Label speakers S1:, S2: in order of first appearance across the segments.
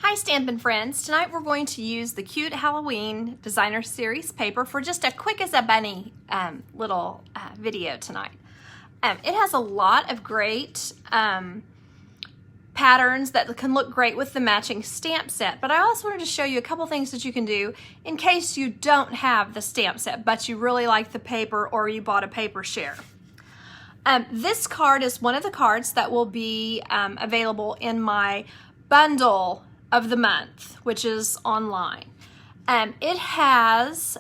S1: Hi Stampin' friends, tonight we're going to use the cute Halloween designer series paper for just a quick as a bunny little video tonight. It has a lot of great patterns that can look great with the matching stamp set, but I also wanted to show you a couple things that you can do in case you don't have the stamp set but you really like the paper or you bought a paper share. This card is one of the cards that will be available in my bundle of the month, which is online. It has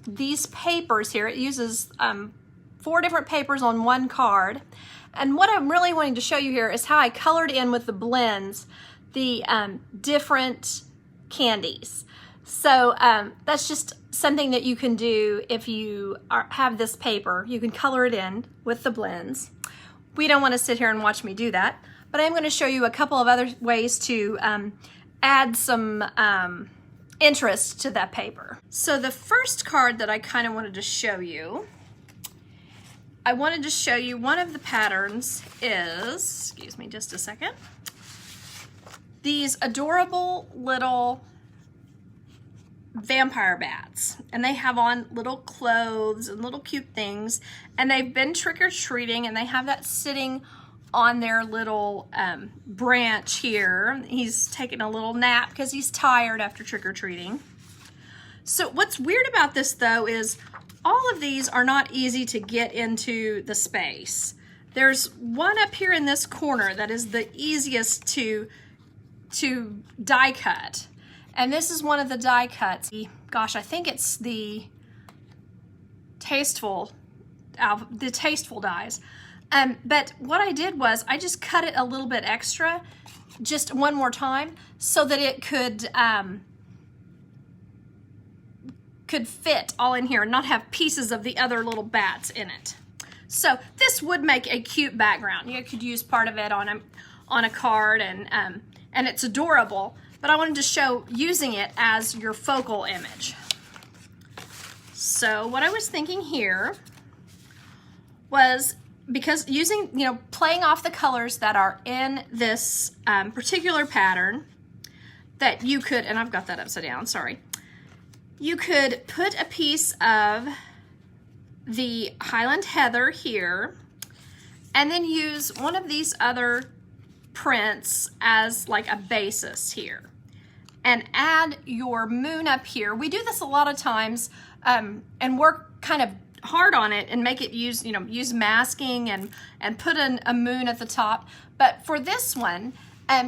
S1: these papers here. It uses 4 different papers on one card. And what I'm really wanting to show you here is how I colored in with the blends the different candies. So that's just something that you can do if you have this paper. You can color it in with the blends. We don't want to sit here and watch me do that, but I'm going to show you a couple of other ways to add some interest to that paper. So the first card that I kind of wanted to show you, I wanted to show you one of the patterns is, excuse me just a second, these adorable little vampire bats, and they have on little clothes and little cute things, and they've been trick-or-treating, and they have that sitting on their little branch here. He's taking a little nap because he's tired after trick-or-treating. So what's weird about this though is all of these are not easy to get into the space. There's one up here in this corner that is the easiest to die cut. And this is one of the die cuts. Gosh, I think it's the Tasteful dies. But what I did was I just cut it a little bit extra, just one more time, so that it could fit all in here and not have pieces of the other little bats in it. So this would make a cute background. You could use part of it on a card, and it's adorable. But I wanted to show using it as your focal image. So what I was thinking here was, because using, playing off the colors that are in this particular pattern, that you could, and I've got that upside down, sorry. You could put a piece of the Highland Heather here, and then use one of these other prints as like a basis here, and add your moon up here. We do this a lot of times and work kind of hard on it and make it use masking and put a moon at the top. But for this one,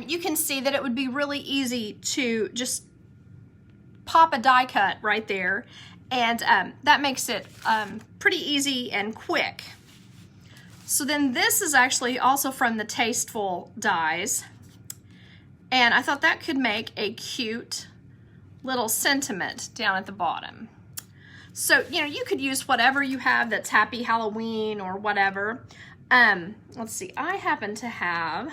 S1: you can see that it would be really easy to just pop a die cut right there, and that makes it pretty easy and quick. So then this is actually also from the Tasteful Dies, and I thought that could make a cute little sentiment down at the bottom. So, you could use whatever you have that's Happy Halloween or whatever. Let's see, I happen to have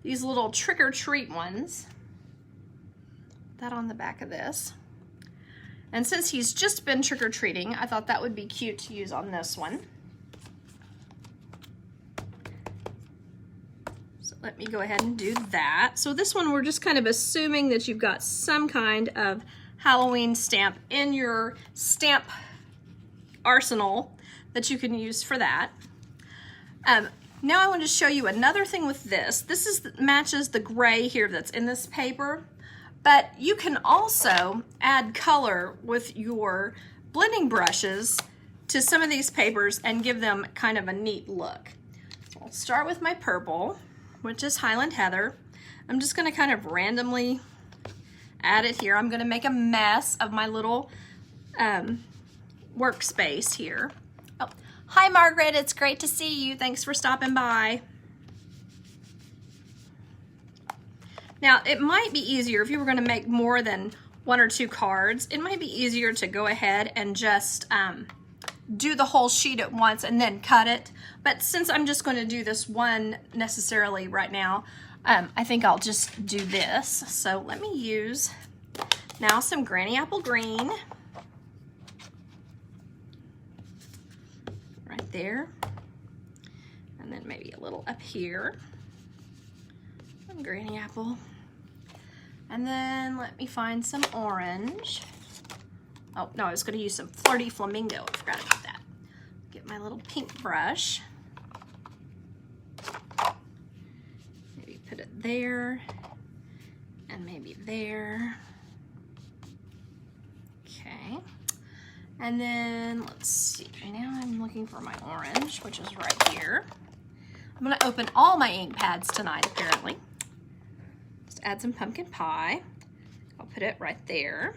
S1: these little trick-or-treat ones. That on the back of this. And since he's just been trick-or-treating, I thought that would be cute to use on this one. So let me go ahead and do that. So this one, we're just kind of assuming that you've got some kind of Halloween stamp in your stamp arsenal that you can use for that. Now I want to show you another thing with this. This matches the gray here that's in this paper, but you can also add color with your blending brushes to some of these papers and give them kind of a neat look. So I'll start with my purple, which is Highland Heather. I'm just going to kind of randomly add it here. I'm going to make a mess of my little workspace here. Oh, hi Margaret, it's great to see you. Thanks for stopping by. Now it might be easier if you were going to make more than 1 or 2 cards. It might be easier to go ahead and just do the whole sheet at once and then cut it. But since I'm just going to do this one necessarily right now, I think I'll just do this. So let me use now some Granny Apple Green right there, and then maybe a little up here. Granny Apple. And then let me find some orange. Oh, no, I was gonna use some Flirty Flamingo. I forgot about that. Get my little pink brush. Maybe put it there, and maybe there. Okay. And then let's see, now I'm looking for my orange, which is right here. I'm gonna open all my ink pads tonight, apparently. Just add some pumpkin pie. I'll put it right there.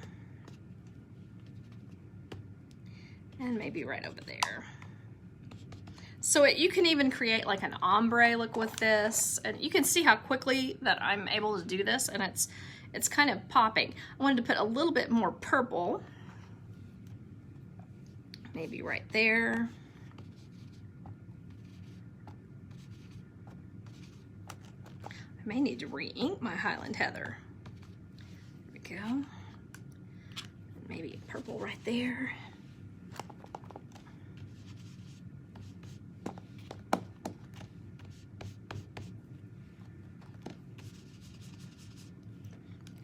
S1: And maybe right over there. So you can even create like an ombre look with this, and you can see how quickly that I'm able to do this, and it's kind of popping. I wanted to put a little bit more purple, maybe right there. I may need to re-ink my Highland Heather. There we go. Maybe purple right there.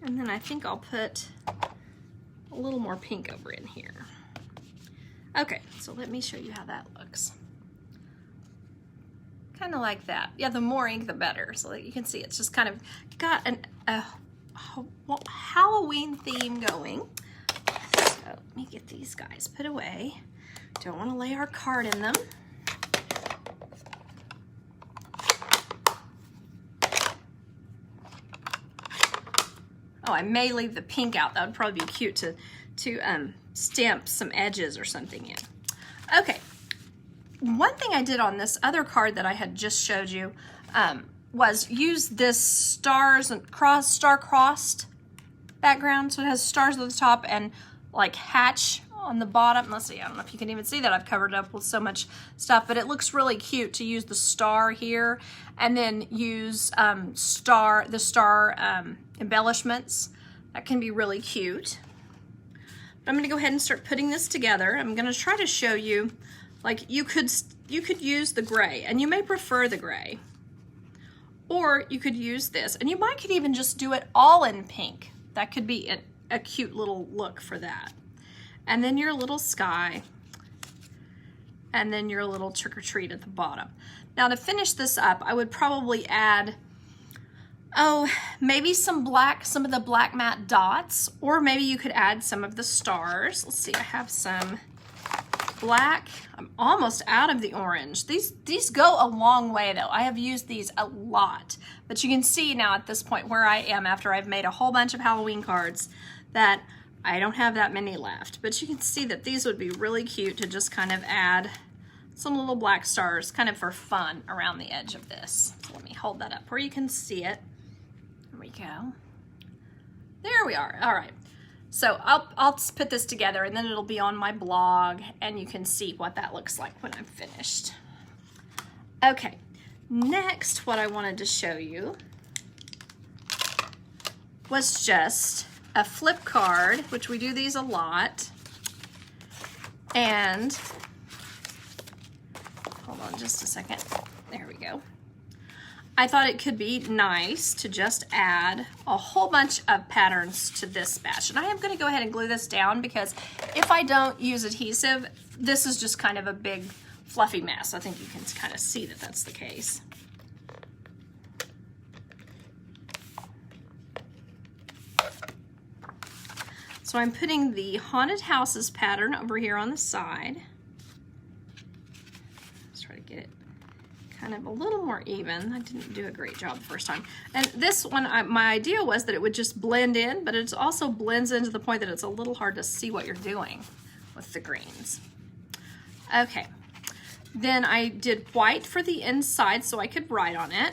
S1: And then I think I'll put a little more pink over in here. Okay, so let me show you how that looks. Kind of like that. Yeah, the more ink, the better. So that you can see it's just kind of got a Halloween theme going. So let me get these guys put away. Don't want to lay our card in them. Oh, I may leave the pink out. That would probably be cute to stamp some edges or something in. Okay, one thing I did on this other card that I had just showed you was use this stars and star-crossed background. So it has stars at the top and like hatch on the bottom. Let's see, I don't know if you can even see that. I've covered it up with so much stuff, but it looks really cute to use the star here and then use the star embellishments. That can be really cute. But I'm gonna go ahead and start putting this together. I'm gonna try to show you, like you could use the gray, and you may prefer the gray, or you could use this, and you could even just do it all in pink. That could be a cute little look for that. And then your little sky, and then your little trick-or-treat at the bottom. Now to finish this up, I would probably add, maybe some of the black matte dots, or maybe you could add some of the stars. Let's see, I have some black. I'm almost out of the orange. These go a long way though. I have used these a lot, but you can see now at this point where I am after I've made a whole bunch of Halloween cards that I don't have that many left, but you can see that these would be really cute to just kind of add some little black stars kind of for fun around the edge of this. So let me hold that up where you can see it. There we go. There we are. All right. So I'll put this together and then it'll be on my blog and you can see what that looks like when I'm finished. Okay. Next, what I wanted to show you was just a flip card, which we do these a lot. And hold on just a second. There we go. I thought it could be nice to just add a whole bunch of patterns to this batch. And I am going to go ahead and glue this down because if I don't use adhesive, this is just kind of a big fluffy mess. I think you can kind of see that that's the case. So I'm putting the Haunted Houses pattern over here on the side. Let's try to get it kind of a little more even. I didn't do a great job the first time. And this one, my idea was that it would just blend in, but it also blends in to the point that it's a little hard to see what you're doing with the greens. Okay, then I did white for the inside so I could write on it.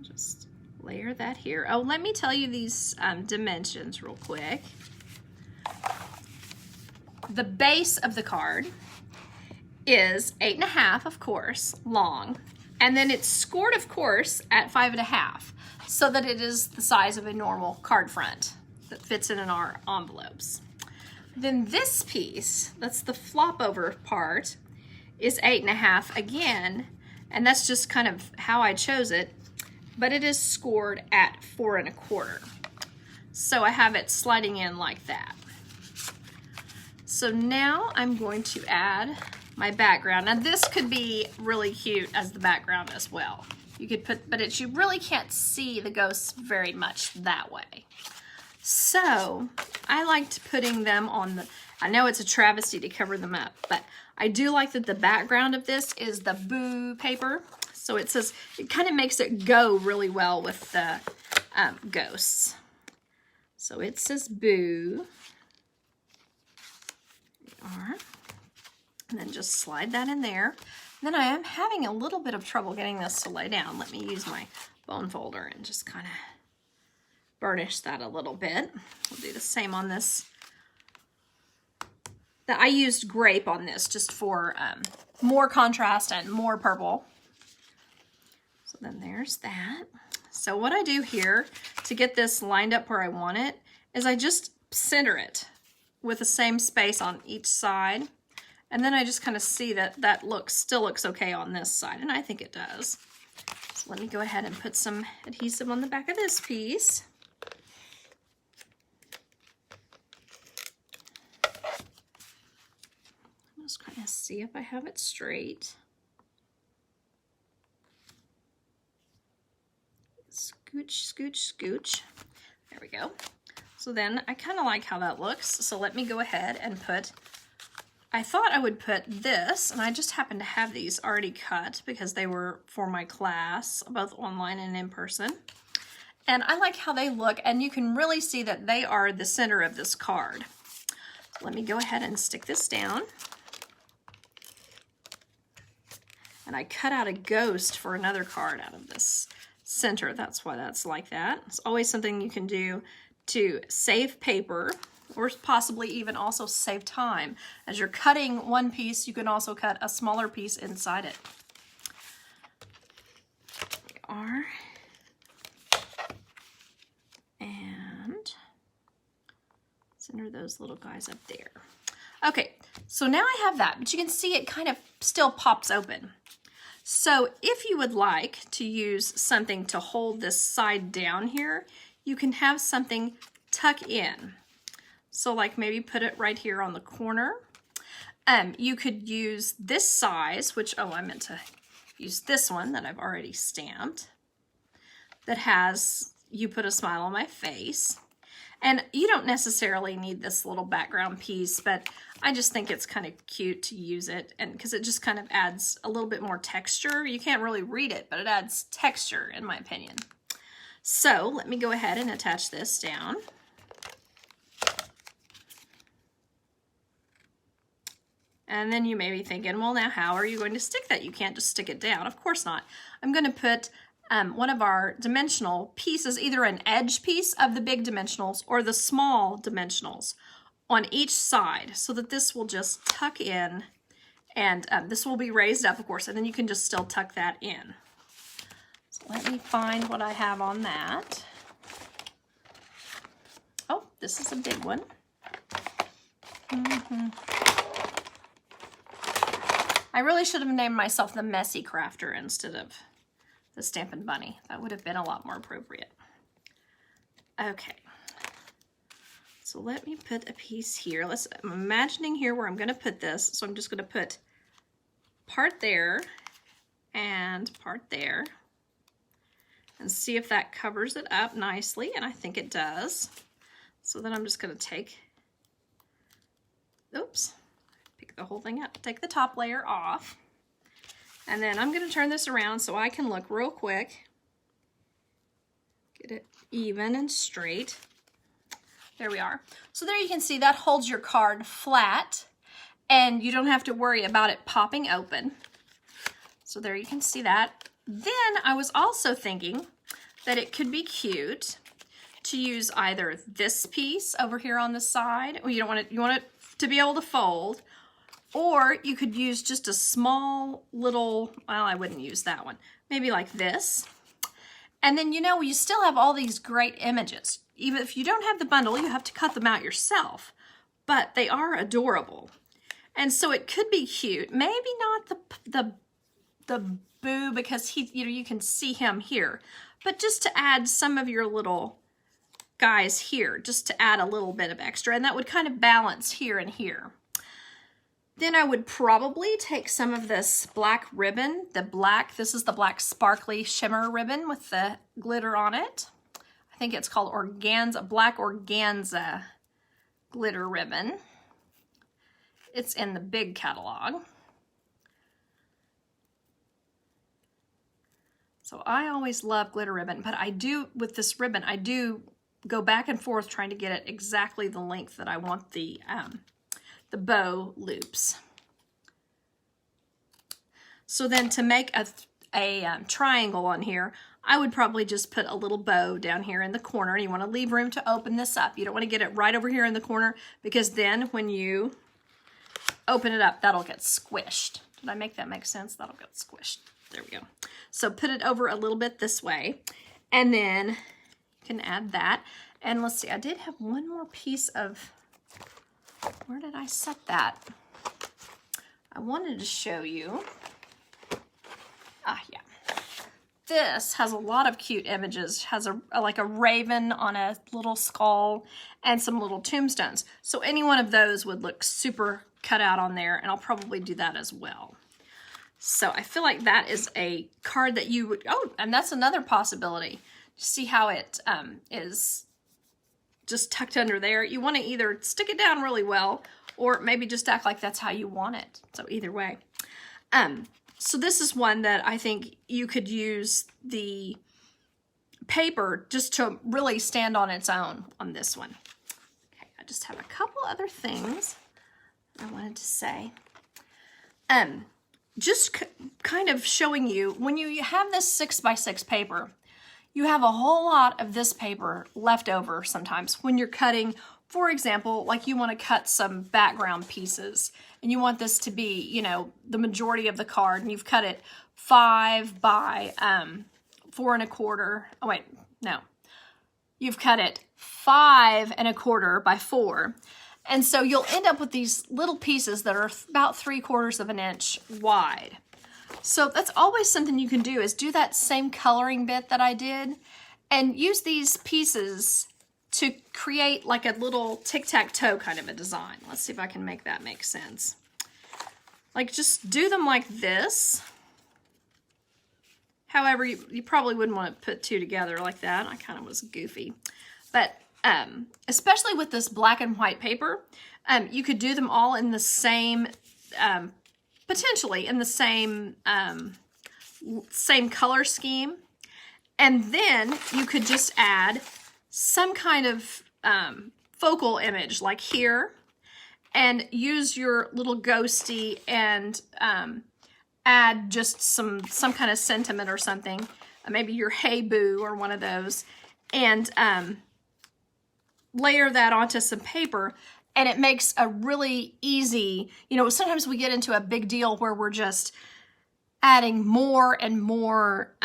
S1: Just layer that here. Oh, let me tell you these dimensions real quick. The base of the card is 8.5, of course, long, and then it's scored, of course, at 5.5, so that it is the size of a normal card front that fits in our envelopes. Then this piece, that's the flop over part, is 8.5 again, and that's just kind of how I chose it, but it is scored at 4.25. So I have it sliding in like that. So now I'm going to add my background. Now this could be really cute as the background as well. You could put, but you really can't see the ghosts very much that way. So I liked putting them on the, I know it's a travesty to cover them up, but I do like that the background of this is the boo paper. So it says, it kind of makes it go really well with the ghosts. So it says boo. There we are. And then just slide that in there. Then I am having a little bit of trouble getting this to lay down. Let me use my bone folder and just kind of burnish that a little bit. We'll do the same on this. I used grape on this just for more contrast and more purple. So then there's that. So what I do here to get this lined up where I want it is I just center it with the same space on each side. And then I just kind of see that that still looks okay on this side, and I think it does. So let me go ahead and put some adhesive on the back of this piece. Just kind of see if I have it straight. Scooch, scooch, scooch. There we go. So then I kind of like how that looks. So let me go ahead and put, I thought I would put this, and I just happen to have these already cut because they were for my class, both online and in person. And I like how they look, and you can really see that they are the center of this card. So let me go ahead and stick this down. And I cut out a ghost for another card out of this center. That's why that's like that. It's always something you can do to save paper, or possibly even also save time. As you're cutting one piece, you can also cut a smaller piece inside it. There we are. And center those little guys up there. Okay, so now I have that, but you can see it kind of still pops open. So if you would like to use something to hold this side down here, you can have something tuck in. So like maybe put it right here on the corner. You could use this size, which, oh, I meant to use this one that I've already stamped, that has, you put a smile on my face. And you don't necessarily need this little background piece, but I just think it's kind of cute to use it, and because it just kind of adds a little bit more texture. You can't really read it, but it adds texture in my opinion. So let me go ahead and attach this down. And then you may be thinking, well, now how are you going to stick that? You can't just stick it down. Of course not. I'm going to put one of our dimensional pieces, either an edge piece of the big dimensionals or the small dimensionals on each side, so that this will just tuck in, and this will be raised up, of course, and then you can just still tuck that in. So let me find what I have on that. Oh, this is a big one. I really should have named myself the Messy Crafter instead of the Stampin' Bunny. That would have been a lot more appropriate. Okay. So let me put a piece here. I'm imagining here where I'm going to put this. So I'm just going to put part there and part there and see if that covers it up nicely. And I think it does. So then I'm just going to take, oops, pick the whole thing up. Take the top layer off. And then I'm going to turn this around so I can look real quick. Get it even and straight. There we are. So there you can see that holds your card flat, and you don't have to worry about it popping open. So there you can see that. Then I was also thinking that it could be cute to use either this piece over here on the side, or you want it to be able to fold, or you could use just a small little, well, I wouldn't use that one, maybe like this. And then, you know, you still have all these great images. Even if you don't have the bundle, you have to cut them out yourself, but they are adorable. And so it could be cute. Maybe not the boo, because he, you know, you can see him here, but just to add some of your little guys here, just to add a little bit of extra, and that would kind of balance here and here. Then I would probably take some of this black ribbon, this is the black sparkly shimmer ribbon with the glitter on it. I think it's called organza, black organza glitter ribbon. It's in the big catalog. So I always love glitter ribbon, but I do, with this ribbon, I do go back and forth trying to get it exactly the length that I want the bow loops. So then to make a triangle on here, I would probably just put a little bow down here in the corner. You want to leave room to open this up. You don't want to get it right over here in the corner, because then when you open it up, that'll get squished. Did I make that make sense? That'll get squished. There we go. So put it over a little bit this way, and then you can add that. And let's see, I did have one more piece of, where did I set that? I wanted to show you. Ah, yeah. This has a lot of cute images. Has like a raven on a little skull and some little tombstones. So any one of those would look super cut out on there, and I'll probably do that as well. So I feel like that is a card that you would, oh, and that's another possibility. See how it is just tucked under there. You want to either stick it down really well, or maybe just act like that's how you want it. So either way. So this is one that I think you could use the paper just to really stand on its own on this one. Okay, I just have a couple other things I wanted to say. Just kind of showing you, when you have this 6x6 paper, you have a whole lot of this paper left over sometimes when you're cutting. For example, like you want to cut some background pieces, and you want this to be, you know, the majority of the card, and you've cut it 5 by 4 1/4. Oh wait, no. You've cut it 5 1/4 by 4. And so you'll end up with these little pieces that are about 3/4 of an inch wide. So that's always something you can do, is do that same coloring bit that I did and use these pieces to create like a little tic-tac-toe kind of a design. Let's see if I can make that make sense. Like just do them like this. However, you probably wouldn't want to put two together like that. I kind of was goofy. But especially with this black and white paper, you could do them all in the same, potentially in the same, same color scheme. And then you could just add some kind of focal image like here, and use your little ghosty and add just some kind of sentiment or something, maybe your hey boo or one of those, and layer that onto some paper, and it makes a really easy, you know, sometimes we get into a big deal where we're just adding more and more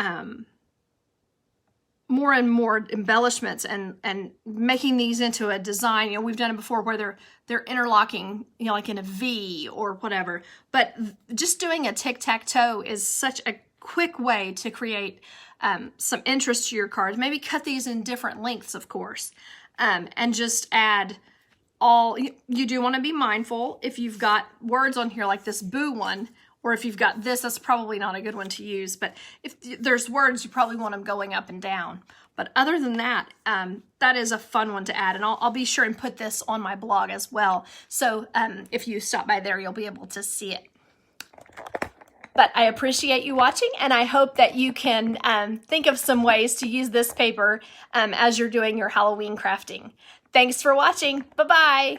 S1: embellishments and making these into a design. You know, we've done it before where they're interlocking, you know, like in a V or whatever. But just doing a tic-tac-toe is such a quick way to create some interest to your cards. Maybe cut these in different lengths, of course, and just add all. You do want to be mindful if you've got words on here like this boo one, or if you've got this, that's probably not a good one to use. But if there's words, you probably want them going up and down. But other than that, that is a fun one to add. And I'll be sure and put this on my blog as well. So if you stop by there, you'll be able to see it. But I appreciate you watching, and I hope that you can think of some ways to use this paper as you're doing your Halloween crafting. Thanks for watching. Bye-bye.